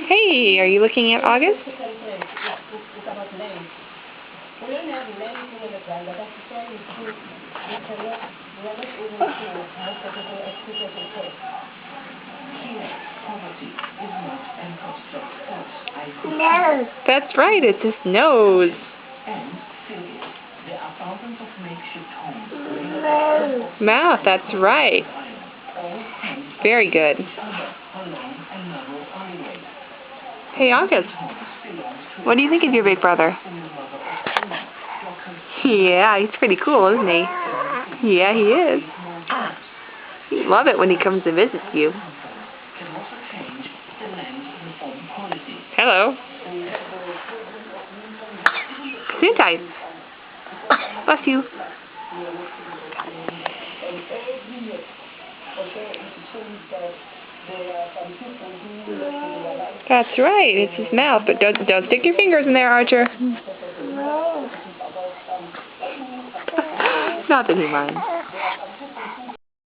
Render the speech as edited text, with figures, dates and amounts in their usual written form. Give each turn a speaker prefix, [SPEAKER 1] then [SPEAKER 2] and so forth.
[SPEAKER 1] Hey, are you looking at August?
[SPEAKER 2] No.
[SPEAKER 1] That's right, it's his nose.
[SPEAKER 2] No.
[SPEAKER 1] Mouth, that's right. Very good. Hey, August, what do you think of your big brother? Yeah, he's pretty cool, isn't he? Yeah, he is. You love it when he comes to visit you. Hello. Gesundheit. Bless you. That's right, it's his mouth, but don't stick your fingers in there, Archer.
[SPEAKER 2] No.
[SPEAKER 1] Not that he minds.